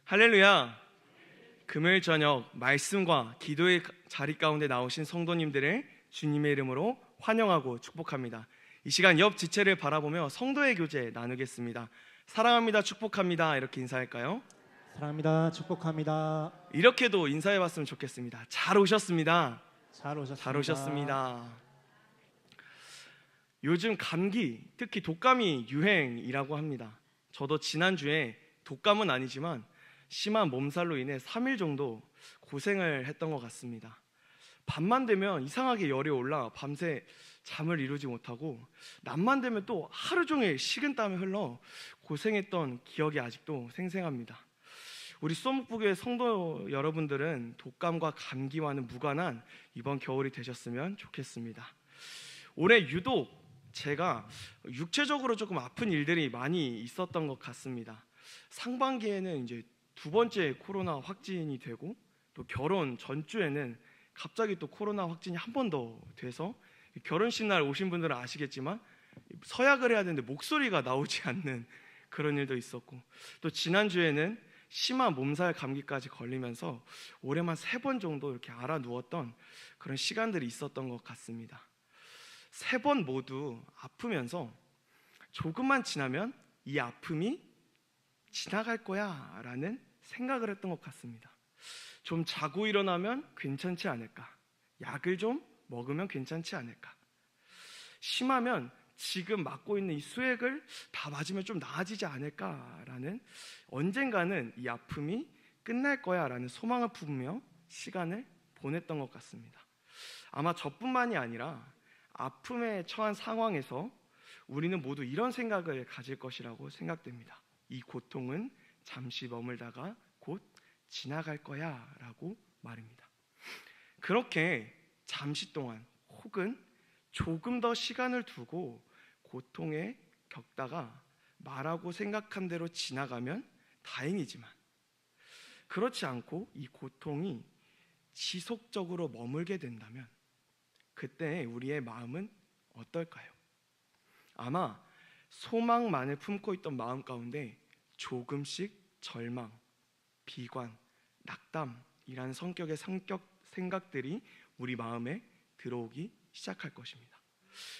할렐루야. 금요일 저녁 말씀과 기도의 자리 가운데 나오신 성도님들을 주님의 이름으로 환영하고 축복합니다. 이 시간 옆 지체를 바라보며 성도의 교제 나누겠습니다. 사랑합니다, 축복합니다 이렇게 인사할까요? 사랑합니다. 축복합니다. 이렇게도 인사해봤으면 좋겠습니다. 잘 오셨습니다. 잘 오셨습니다. 잘 오셨습니다. 요즘 감기, 특히 독감이 유행이라고 합니다. 저도 지난주에 독감은 아니지만 심한 몸살로 인해 3일 정도 고생을 했던 것 같습니다. 밤만 되면 이상하게 열이 올라 밤새 잠을 이루지 못하고, 낮만 되면 또 하루 종일 식은땀이 흘러 고생했던 기억이 아직도 생생합니다. 우리 수원목부교회 성도 여러분들은 독감과 감기와는 무관한 이번 겨울이 되셨으면 좋겠습니다. 올해 유독 제가 육체적으로 조금 아픈 일들이 많이 있었던 것 같습니다. 상반기에는 이제 두 번째 코로나 확진이 되고, 또 결혼 전주에는 갑자기 또 코로나 확진이 한 번 더 돼서 결혼식 날 오신 분들은 아시겠지만 서약을 해야 되는데 목소리가 나오지 않는 그런 일도 있었고, 또 지난주에는 심한 몸살 감기까지 걸리면서 올해만 3번 정도 이렇게 알아 누웠던 그런 시간들이 있었던 것 같습니다. 3번 모두 아프면서 조금만 지나면 이 아픔이 지나갈 거야 라는 생각을 했던 것 같습니다. 좀 자고 일어나면 괜찮지 않을까, 약을 좀 먹으면 괜찮지 않을까, 심하면 지금 맞고 있는 이 수액을 다 맞으면 좀 나아지지 않을까라는, 언젠가는 이 아픔이 끝날 거야 라는 소망을 품으며 시간을 보냈던 것 같습니다. 아마 저뿐만이 아니라 아픔에 처한 상황에서 우리는 모두 이런 생각을 가질 것이라고 생각됩니다. 이 고통은 잠시 머물다가 곧 지나갈 거야 라고 말입니다. 그렇게 잠시 동안 혹은 조금 더 시간을 두고 고통에 겪다가 말하고 생각한 대로 지나가면 다행이지만, 그렇지 않고 이 고통이 지속적으로 머물게 된다면 그때 우리의 마음은 어떨까요? 아마 소망만을 품고 있던 마음 가운데 조금씩 절망, 비관, 낙담이라는 성격의 생각들이 우리 마음에 들어오기 시작할 것입니다.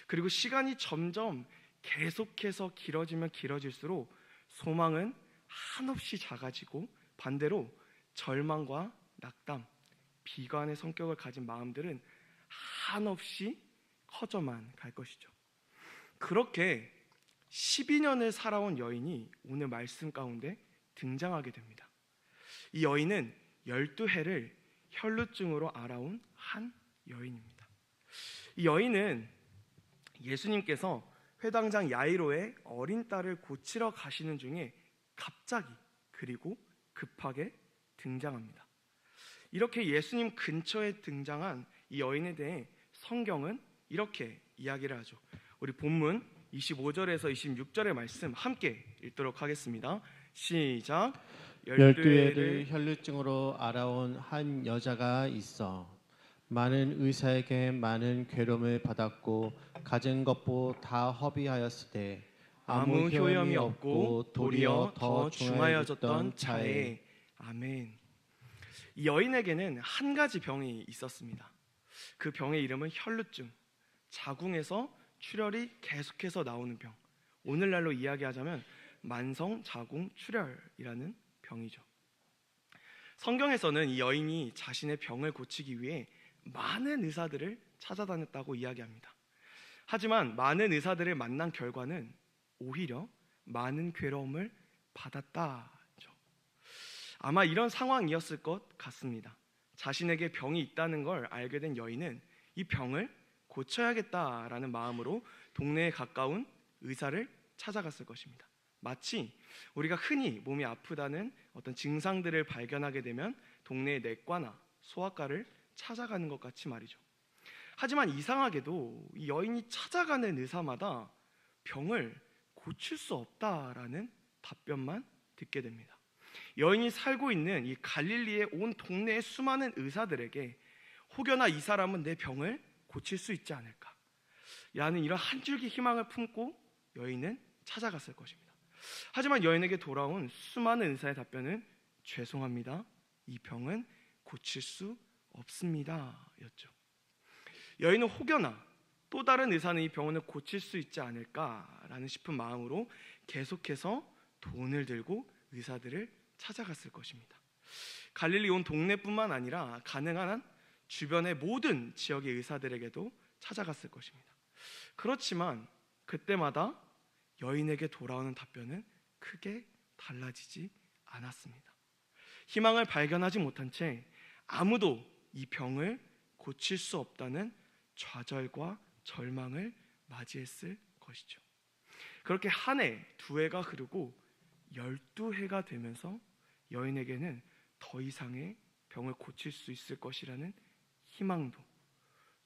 그리고 시간이 점점 계속해서 길어지면 길어질수록 소망은 한없이 작아지고, 반대로 절망과 낙담, 비관의 성격을 가진 마음들은 한없이 커져만 갈 것이죠. 그렇게 12년을 살아온 여인이 오늘 말씀 가운데 등장하게 됩니다. 이 여인은 12해를 혈루증으로 앓아온 한 여인입니다. 이 여인은 예수님께서 회당장 야이로의 어린 딸을 고치러 가시는 중에 갑자기 그리고 급하게 등장합니다. 이렇게 예수님 근처에 등장한 이 여인에 대해 성경은 이렇게 이야기를 하죠. 우리 본문 25절에서 26절의 말씀 함께 읽도록 하겠습니다. 시작. 12해를 혈루증으로 앓아온 한 여자가 있어 많은 의사에게 많은 괴로움을 받았고 가진 것보 다 허비하였을 때 아무 효염이 없고 도리어 더 중하여졌던 차에. 아멘. 이 여인에게는 한 가지 병이 있었습니다. 그 병의 이름은 혈루증, 자궁에서 출혈이 계속해서 나오는 병, 오늘날로 이야기하자면 만성 자궁 출혈이라는 병이죠. 성경에서는 이 여인이 자신의 병을 고치기 위해 많은 의사들을 찾아다녔다고 이야기합니다. 하지만 많은 의사들을 만난 결과는 오히려 많은 괴로움을 받았다죠. 아마 이런 상황이었을 것 같습니다. 자신에게 병이 있다는 걸 알게 된 여인은 이 병을 고쳐야겠다라는 마음으로 동네에 가까운 의사를 찾아갔을 것입니다. 마치 우리가 흔히 몸이 아프다는 어떤 증상들을 발견하게 되면 동네의 내과나 소아과를 찾아가는 것 같이 말이죠. 하지만 이상하게도 이 여인이 찾아가는 의사마다 병을 고칠 수 없다라는 답변만 듣게 됩니다. 여인이 살고 있는 이 갈릴리의 온 동네의 수많은 의사들에게 혹여나 이 사람은 내 병을 고칠 수 있지 않을까 라는 이런 한 줄기 희망을 품고 여인은 찾아갔을 것입니다. 하지만 여인에게 돌아온 수많은 의사의 답변은 죄송합니다. 이 병은 고칠 수 없습니다. 였죠. 여인은 혹여나 또 다른 의사는 이 병원을 고칠 수 있지 않을까라는 싶은 마음으로 계속해서 돈을 들고 의사들을 찾아갔을 것입니다. 갈릴리 온 동네뿐만 아니라 가능한 한 주변의 모든 지역의 의사들에게도 찾아갔을 것입니다. 그렇지만 그때마다 여인에게 돌아오는 답변은 크게 달라지지 않았습니다. 희망을 발견하지 못한 채 아무도 이 병을 고칠 수 없다는 좌절과 절망을 맞이했을 것이죠. 그렇게 한 해, 두 해가 흐르고 12해가 되면서 여인에게는 더 이상의 병을 고칠 수 있을 것이라는 희망도,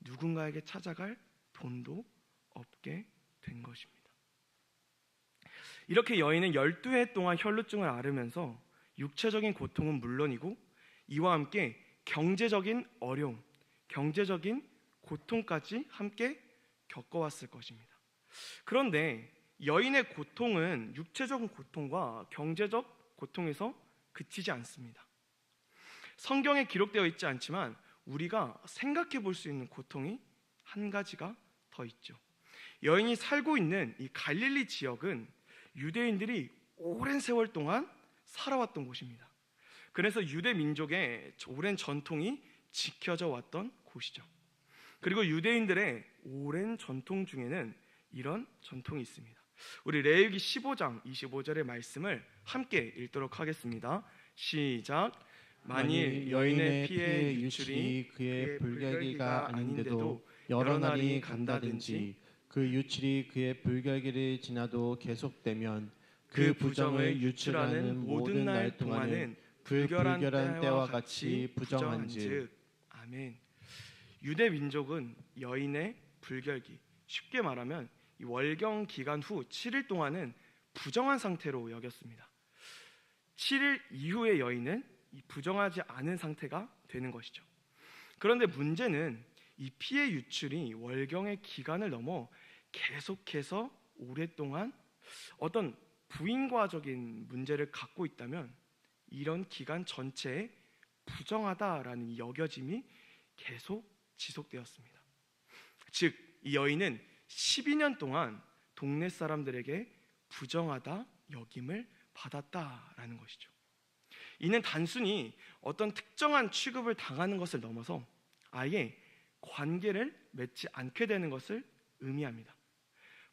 누군가에게 찾아갈 돈도 없게 된 것입니다. 이렇게 여인은 12해 동안 혈루증을 앓으면서 육체적인 고통은 물론이고 이와 함께 경제적인 어려움, 경제적인 고통까지 함께 겪어왔을 것입니다. 그런데 여인의 고통은 육체적 고통과 경제적 고통에서 그치지 않습니다. 성경에 기록되어 있지 않지만 우리가 생각해 볼 수 있는 고통이 한 가지가 더 있죠. 여인이 살고 있는 이 갈릴리 지역은 유대인들이 오랜 세월 동안 살아왔던 곳입니다. 그래서 유대 민족의 오랜 전통이 지켜져 왔던 곳이죠. 그리고 유대인들의 오랜 전통 중에는 이런 전통이 있습니다. 우리 레위기 15장 25절의 말씀을 함께 읽도록 하겠습니다. 시작. 만일 여인의 피의 유출이 그의 불결기가 아닌데도 여러 날이 간다든지 그 유출이 그의 불결기를 지나도 계속되면 그 부정을 유출하는 모든 날 동안은 불결한 때와 같이 부정한즉. 아멘. 유대 민족은 여인의 불결기, 쉽게 말하면 이 월경 기간 후 7일 동안은 부정한 상태로 여겼습니다. 7일 이후의 여인은 이 부정하지 않은 상태가 되는 것이죠. 그런데 문제는 이 피의 유출이 월경의 기간을 넘어 계속해서 오랫동안 어떤 부인과적인 문제를 갖고 있다면 이런 기간 전체에 부정하다라는 이 여겨짐이 계속 지속되었습니다. 즉, 이 여인은 12년 동안 동네 사람들에게 부정하다 여김을 받았다라는 것이죠. 이는 단순히 어떤 특정한 취급을 당하는 것을 넘어서 아예 관계를 맺지 않게 되는 것을 의미합니다.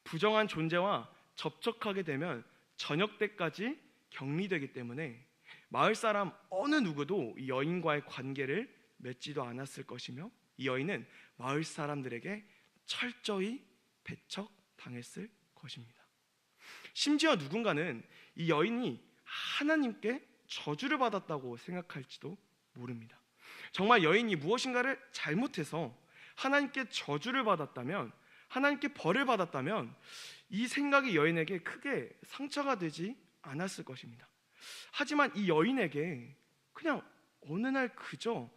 부정한 존재와 접촉하게 되면 저녁 때까지 격리되기 때문에 마을 사람 어느 누구도 이 여인과의 관계를 맺지도 않았을 것이며 이 여인은 마을 사람들에게 철저히 배척당했을 것입니다. 심지어 누군가는 이 여인이 하나님께 저주를 받았다고 생각할지도 모릅니다. 정말 여인이 무엇인가를 잘못해서 하나님께 저주를 받았다면, 하나님께 벌을 받았다면 이 생각이 여인에게 크게 상처가 되지 않았을 것입니다. 하지만 이 여인에게 그냥 어느 날 그저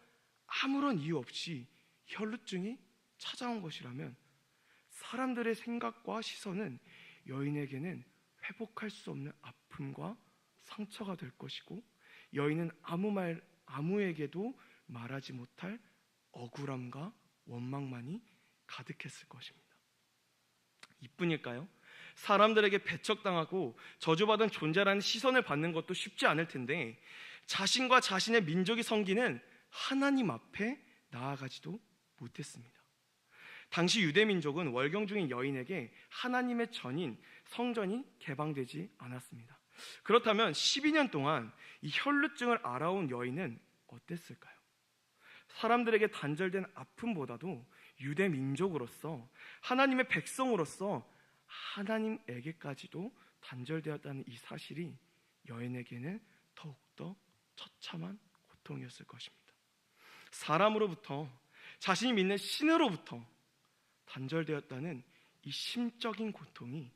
아무런 이유 없이 혈루증이 찾아온 것이라면 사람들의 생각과 시선은 여인에게는 회복할 수 없는 아픔과 상처가 될 것이고 여인은 아무에게도 말하지 못할 억울함과 원망만이 가득했을 것입니다. 이뿐일까요? 사람들에게 배척당하고 저주받은 존재라는 시선을 받는 것도 쉽지 않을 텐데 자신과 자신의 민족이 섬기는 하나님 앞에 나아가지도 못했습니다. 당시 유대 민족은 월경 중인 여인에게 하나님의 전인 성전이 개방되지 않았습니다. 그렇다면 12년 동안 이 혈루증을 앓아온 여인은 어땠을까요? 사람들에게 단절된 아픔보다도 유대 민족으로서 하나님의 백성으로서 하나님에게까지도 단절되었다는 이 사실이 여인에게는 더욱더 처참한 고통이었을 것입니다. 사람으로부터, 자신이 믿는 신으로부터 단절되었다는 이 심적인 고통이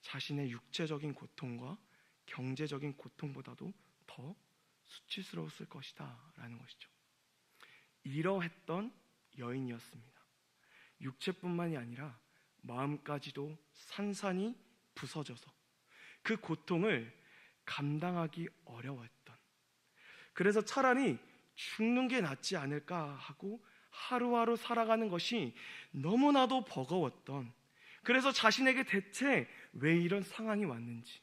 자신의 육체적인 고통과 경제적인 고통보다도 더 수치스러웠을 것이다 라는 것이죠. 이러했던 여인이었습니다. 육체뿐만이 아니라 마음까지도 산산이 부서져서 그 고통을 감당하기 어려웠던, 그래서 차라리 죽는 게 낫지 않을까 하고 하루하루 살아가는 것이 너무나도 버거웠던, 그래서 자신에게 대체 왜 이런 상황이 왔는지,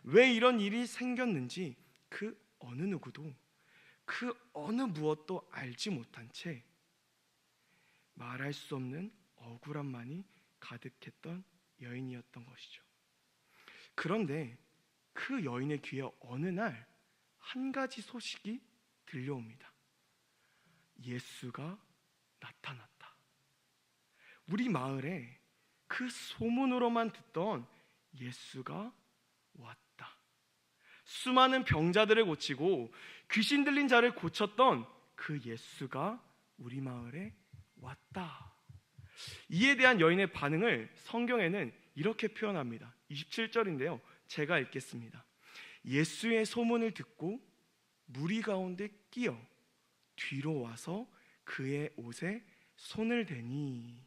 왜 이런 일이 생겼는지 그 어느 누구도, 그 어느 무엇도 알지 못한 채 말할 수 없는 억울함만이 가득했던 여인이었던 것이죠. 그런데 그 여인의 귀에 어느 날 한 가지 소식이 들려옵니다. 예수가 나타났다. 우리 마을에 그 소문으로만 듣던 예수가 왔다. 수많은 병자들을 고치고 귀신 들린 자를 고쳤던 그 예수가 우리 마을에 왔다. 이에 대한 여인의 반응을 성경에는 이렇게 표현합니다. 27절인데요. 제가 읽겠습니다. 예수의 소문을 듣고 무리 가운데 끼어 뒤로 와서 그의 옷에 손을 대니.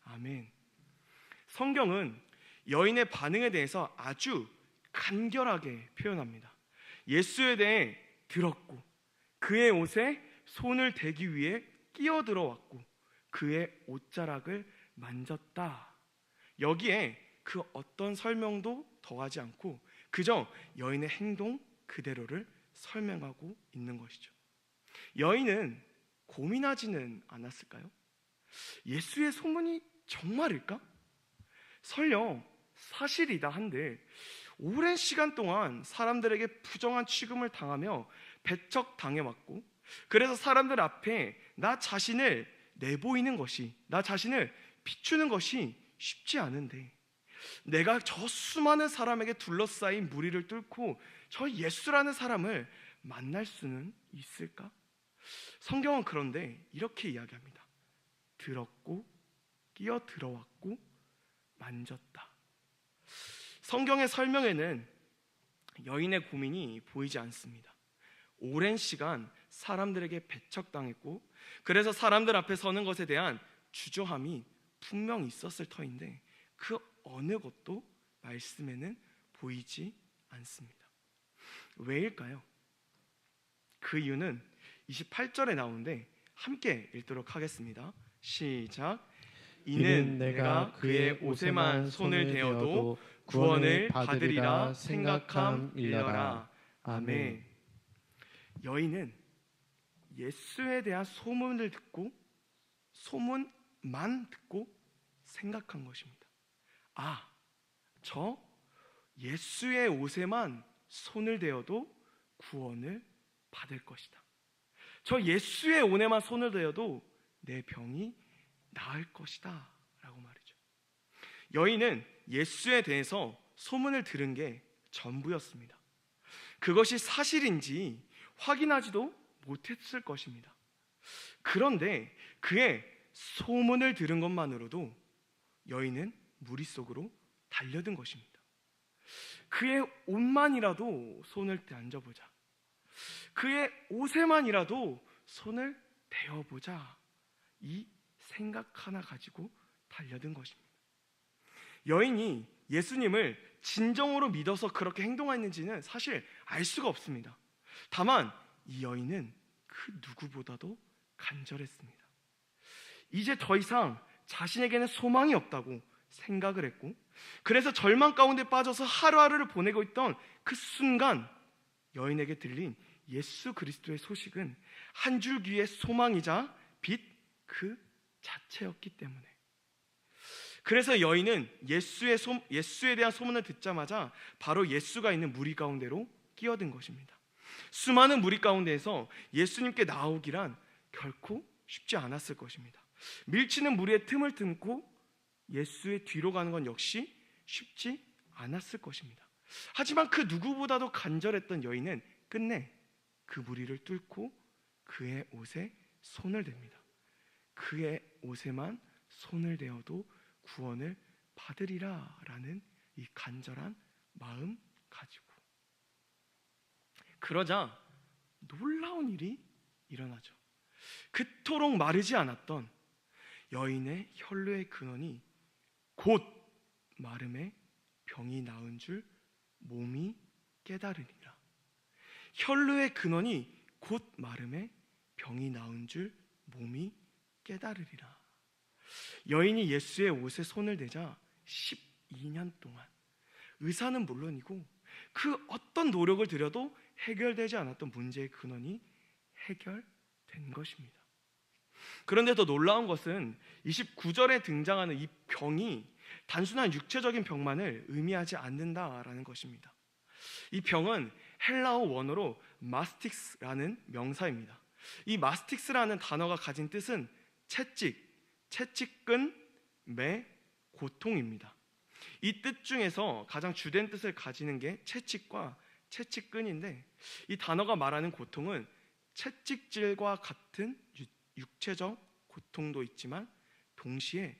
아멘. 성경은 여인의 반응에 대해서 아주 간결하게 표현합니다. 예수에 대해 들었고 그의 옷에 손을 대기 위해 끼어들어왔고 그의 옷자락을 만졌다. 여기에 그 어떤 설명도 더하지 않고 그저 여인의 행동 그대로를 설명하고 있는 것이죠. 여인은 고민하지는 않았을까요? 예수의 소문이 정말일까? 설령 사실이다 한들 오랜 시간 동안 사람들에게 부정한 취급을 당하며 배척당해왔고, 그래서 사람들 앞에 나 자신을 내보이는 것이, 나 자신을 비추는 것이 쉽지 않은데, 내가 저 수많은 사람에게 둘러싸인 무리를 뚫고 저 예수라는 사람을 만날 수는 있을까? 성경은 그런데 이렇게 이야기합니다. 들었고 끼어 들어왔고 만졌다. 성경의 설명에는 여인의 고민이 보이지 않습니다. 오랜 시간 사람들에게 배척당했고 그래서 사람들 앞에 서는 것에 대한 주저함이 분명히 있었을 터인데 그 어느 것도 말씀에는 보이지 않습니다. 왜일까요? 그 이유는 28절에 나오는데 함께 읽도록 하겠습니다. 시작. 이는 내가 그의 옷에만 손을 대어도 구원을 받으리라 생각함이러라. 아멘. 여인은 예수에 대한 소문을 듣고 소문만 듣고 생각한 것입니다. 아, 저 예수의 옷에만 손을 대어도 구원을 받을 것이다. 저 예수의 옷에만 손을 대어도 내 병이 나을 것이다 라고 말이죠. 여인은 예수에 대해서 소문을 들은 게 전부였습니다. 그것이 사실인지 확인하지도 못했을 것입니다. 그런데 그의 소문을 들은 것만으로도 여인은 무리 속으로 달려든 것입니다. 그의 옷만이라도 손을 만져보자, 그의 옷에만이라도 손을 대어보자, 이 생각 하나 가지고 달려든 것입니다. 여인이 예수님을 진정으로 믿어서 그렇게 행동했는지는 사실 알 수가 없습니다. 다만 이 여인은 그 누구보다도 간절했습니다. 이제 더 이상 자신에게는 소망이 없다고 생각을 했고, 그래서 절망 가운데 빠져서 하루하루를 보내고 있던 그 순간 여인에게 들린 예수 그리스도의 소식은 한 줄기의 소망이자 빛 그 자체였기 때문에, 그래서 여인은 예수에 대한 소문을 듣자마자 바로 예수가 있는 무리 가운데로 끼어든 것입니다. 수많은 무리 가운데에서 예수님께 나오기란 결코 쉽지 않았을 것입니다. 밀치는 무리의 틈을 틈고 예수의 뒤로 가는 건 역시 쉽지 않았을 것입니다. 하지만 그 누구보다도 간절했던 여인은 끝내 그 무리를 뚫고 그의 옷에 손을 댑니다. 그의 옷에만 손을 대어도 구원을 받으리라 라는 이 간절한 마음 가지고, 그러자 놀라운 일이 일어나죠. 그토록 마르지 않았던 여인의 혈루의 근원이 곧 마름에 병이 나은 줄 몸이 깨달으니라. 혈루의 근원이 곧 마름에 병이 나은 줄 몸이 깨달으리라. 여인이 예수의 옷에 손을 대자 12년 동안 의사는 물론이고 그 어떤 노력을 들여도 해결되지 않았던 문제의 근원이 해결된 것입니다. 그런데 더 놀라운 것은 29절에 등장하는 이 병이 단순한 육체적인 병만을 의미하지 않는다라는 것입니다. 이 병은 헬라어 원어로 마스틱스라는 명사입니다. 이 마스틱스라는 단어가 가진 뜻은 채찍끈,매, 고통입니다. 이 뜻 중에서 가장 주된 뜻을 가지는 게 채찍과 채찍끈인데, 이 단어가 말하는 고통은 채찍질과 같은 육체적 고통도 있지만 동시에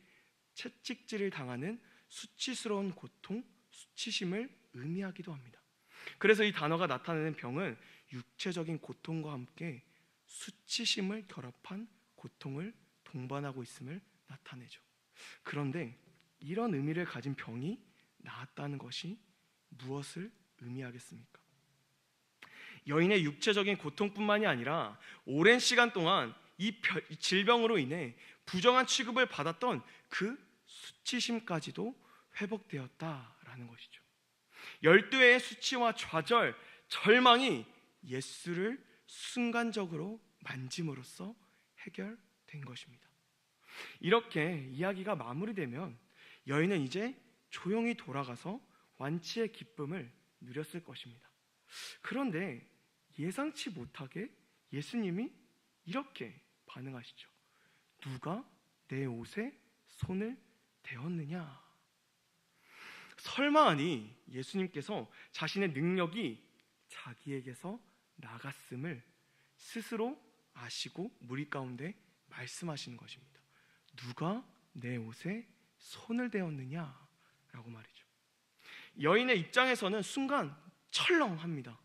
채찍질을 당하는 수치스러운 고통, 수치심을 의미하기도 합니다. 그래서 이 단어가 나타내는 병은 육체적인 고통과 함께 수치심을 결합한 고통을 동반하고 있음을 나타내죠. 그런데 이런 의미를 가진 병이 나았다는 것이 무엇을 의미하겠습니까? 여인의 육체적인 고통뿐만이 아니라 오랜 시간 동안 이 질병으로 인해 부정한 취급을 받았던 그 수치심까지도 회복되었다라는 것이죠. 12회의 수치와 좌절, 절망이 예수를 순간적으로 만짐으로써 해결된 것입니다. 이렇게 이야기가 마무리되면 여인은 이제 조용히 돌아가서 완치의 기쁨을 누렸을 것입니다. 그런데 예상치 못하게 예수님이 이렇게 반응하시죠. 누가 내 옷에 손을 대었느냐? 설마 하니 예수님께서 자신의 능력이 자기에게서 나갔음을 스스로 아시고 무리 가운데 말씀하시는 것입니다. 누가 내 옷에 손을 대었느냐라고 말이죠. 여인의 입장에서는 순간 철렁합니다.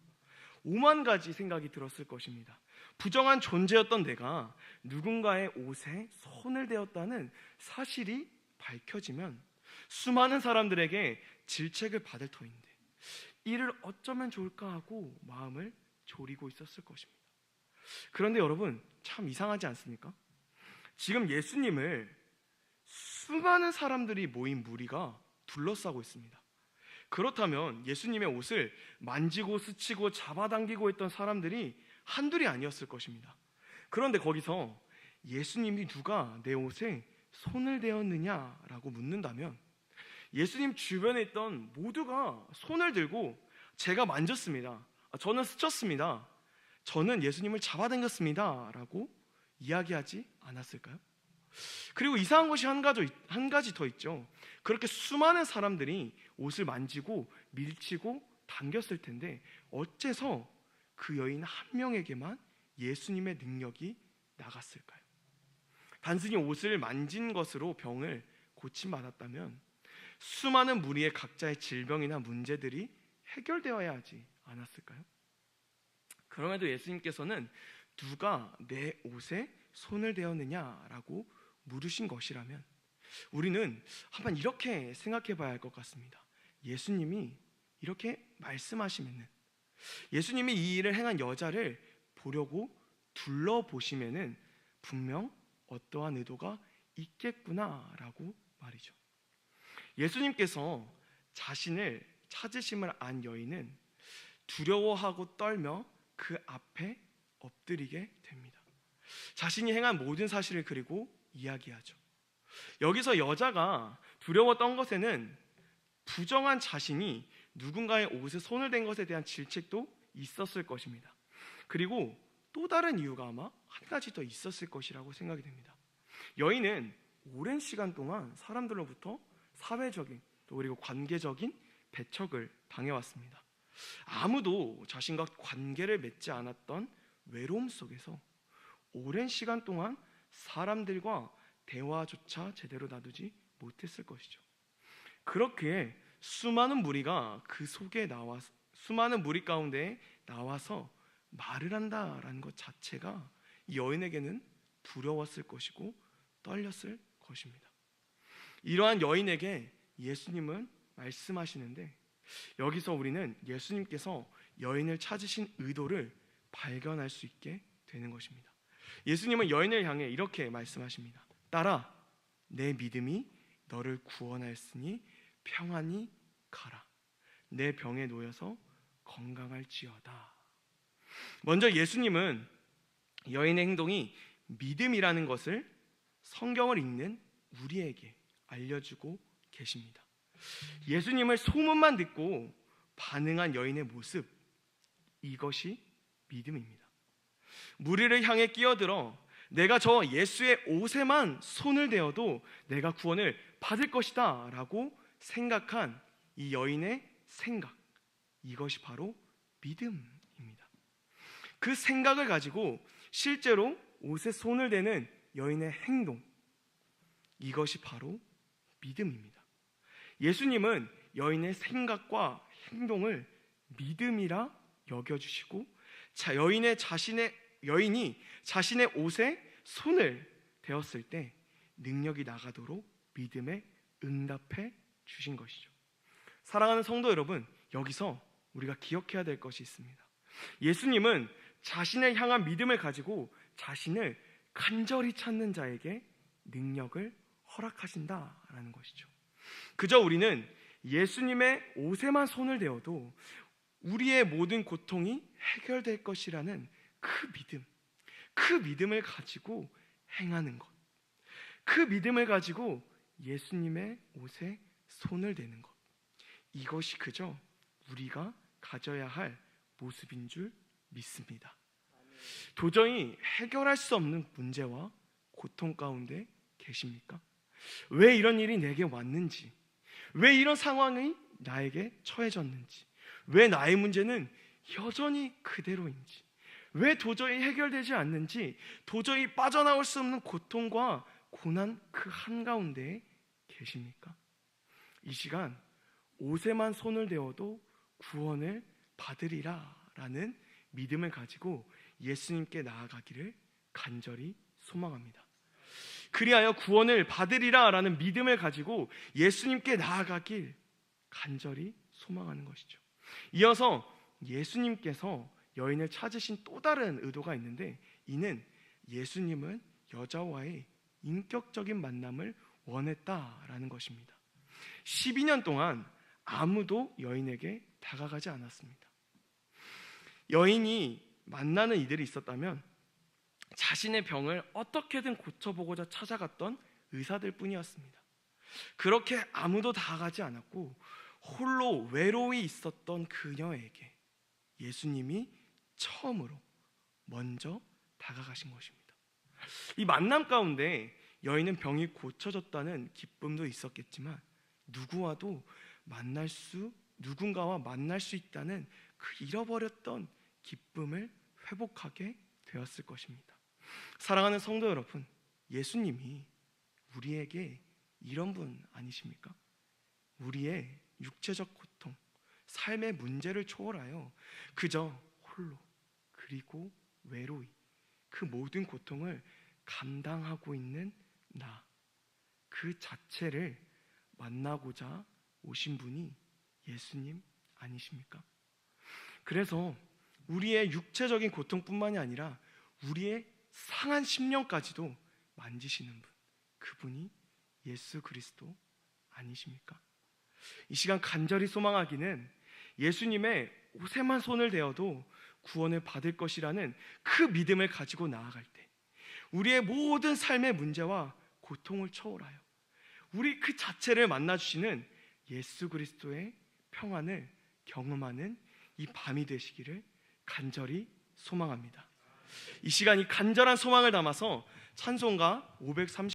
오만 가지 생각이 들었을 것입니다. 부정한 존재였던 내가 누군가의 옷에 손을 대었다는 사실이 밝혀지면 수많은 사람들에게 질책을 받을 터인데 이를 어쩌면 좋을까 하고 마음을 졸이고 있었을 것입니다. 그런데 여러분, 참 이상하지 않습니까? 지금 예수님을 수많은 사람들이 모인 무리가 둘러싸고 있습니다. 그렇다면 예수님의 옷을 만지고 스치고 잡아당기고 했던 사람들이 한둘이 아니었을 것입니다. 그런데 거기서 예수님이 누가 내 옷에 손을 대었느냐라고 묻는다면 예수님 주변에 있던 모두가 손을 들고 제가 만졌습니다, 저는 스쳤습니다, 저는 예수님을 잡아당겼습니다 라고 이야기하지 않았을까요? 그리고 이상한 것이 한 가지 더 있죠. 그렇게 수많은 사람들이 옷을 만지고 밀치고 당겼을 텐데 어째서 그 여인 한 명에게만 예수님의 능력이 나갔을까요? 단순히 옷을 만진 것으로 병을 고침받았다면 수많은 무리의 각자의 질병이나 문제들이 해결되어야 하지 않았을까요? 그럼에도 예수님께서는 누가 내 옷에 손을 대었느냐라고 물으신 것이라면 우리는 한번 이렇게 생각해 봐야 할 것 같습니다. 예수님이 이렇게 말씀하시면은, 예수님이 이 일을 행한 여자를 보려고 둘러보시면은 분명 어떠한 의도가 있겠구나라고 말이죠. 예수님께서 자신을 찾으심을 안 여인은 두려워하고 떨며 그 앞에 엎드리게 됩니다. 자신이 행한 모든 사실을 그리고 이야기하죠. 여기서 여자가 두려워 떤 것에는 부정한 자신이 누군가의 옷에 손을 댄 것에 대한 질책도 있었을 것입니다. 그리고 또 다른 이유가 아마 한 가지 더 있었을 것이라고 생각이 됩니다. 여인은 오랜 시간 동안 사람들로부터 사회적인 또 그리고 관계적인 배척을 당해왔습니다. 아무도 자신과 관계를 맺지 않았던 외로움 속에서 오랜 시간 동안 사람들과 대화조차 제대로 나누지 못했을 것이죠. 그렇기에 수많은 무리가 그 속에 나와서, 수많은 무리 가운데 나와서 말을 한다라는 것 자체가 이 여인에게는 두려웠을 것이고 떨렸을 것입니다. 이러한 여인에게 예수님은 말씀하시는데 여기서 우리는 예수님께서 여인을 찾으신 의도를 발견할 수 있게 되는 것입니다. 예수님은 여인을 향해 이렇게 말씀하십니다. 딸아, 내 믿음이 너를 구원하였으니 평안히 가라. 내 병에 놓여서 건강할지어다. 먼저 예수님은 여인의 행동이 믿음이라는 것을 성경을 읽는 우리에게 알려주고 계십니다. 예수님을 소문만 듣고 반응한 여인의 모습, 이것이 믿음입니다. 무리를 향해 끼어들어 내가 저 예수의 옷에만 손을 대어도 내가 구원을 받을 것이다 라고 생각한 이 여인의 생각, 이것이 바로 믿음입니다. 그 생각을 가지고 실제로 옷에 손을 대는 여인의 행동, 이것이 바로 믿음입니다. 예수님은 여인의 생각과 행동을 믿음이라 여겨주시고 여인이 자신의 옷에 손을 대었을 때 능력이 나가도록 믿음에 응답해 주신 것이죠. 사랑하는 성도 여러분, 여기서 우리가 기억해야 될 것이 있습니다. 예수님은 자신을 향한 믿음을 가지고 자신을 간절히 찾는 자에게 능력을 허락하신다라는 것이죠. 그저 우리는 예수님의 옷에만 손을 대어도 우리의 모든 고통이 해결될 것이라는 그 믿음을 가지고 행하는 것, 그 믿음을 가지고 예수님의 옷에 손을 대는 것, 이것이 그저 우리가 가져야 할 모습인 줄 믿습니다. 도저히 해결할 수 없는 문제와 고통 가운데 계십니까? 왜 이런 일이 내게 왔는지, 왜 이런 상황이 나에게 처해졌는지, 왜 나의 문제는 여전히 그대로인지, 왜 도저히 해결되지 않는지, 도저히 빠져나올 수 없는 고통과 고난 그 한가운데에 계십니까? 이 시간 옷에만 손을 대어도 구원을 받으리라 라는 믿음을 가지고 예수님께 나아가기를 간절히 소망합니다. 그리하여 구원을 받으리라 라는 믿음을 가지고 예수님께 나아가길 간절히 소망하는 것이죠. 이어서 예수님께서 여인을 찾으신 또 다른 의도가 있는데, 이는 예수님은 여자와의 인격적인 만남을 원했다라는 것입니다. 12년 동안 아무도 여인에게 다가가지 않았습니다. 여인이 만나는 이들이 있었다면 자신의 병을 어떻게든 고쳐보고자 찾아갔던 의사들 뿐이었습니다. 그렇게 아무도 다가가지 않았고 홀로 외로이 있었던 그녀에게 예수님이 처음으로 먼저 다가가신 것입니다. 이 만남 가운데 여인은 병이 고쳐졌다는 기쁨도 있었겠지만 누군가와 만날 수 있다는 그 잃어버렸던 기쁨을 회복하게 되었을 것입니다. 사랑하는 성도 여러분, 예수님이 우리에게 이런 분 아니십니까? 우리의 육체적 고통, 삶의 문제를 초월하여 그저 홀로 그리고 외로이 그 모든 고통을 감당하고 있는 나, 그 자체를 만나고자 오신 분이 예수님 아니십니까? 그래서 우리의 육체적인 고통뿐만이 아니라 우리의 상한 심령까지도 만지시는 분, 그분이 예수 그리스도 아니십니까? 이 시간 간절히 소망하기는 예수님의 옷에만 손을 대어도 구원을 받을 것이라는 그 믿음을 가지고 나아갈 때 우리의 모든 삶의 문제와 고통을 초월하여 우리 그 자체를 만나주시는 예수 그리스도의 평안을 경험하는 이 밤이 되시기를 간절히 소망합니다. 이 시간 이 간절한 소망을 담아서 찬송가 530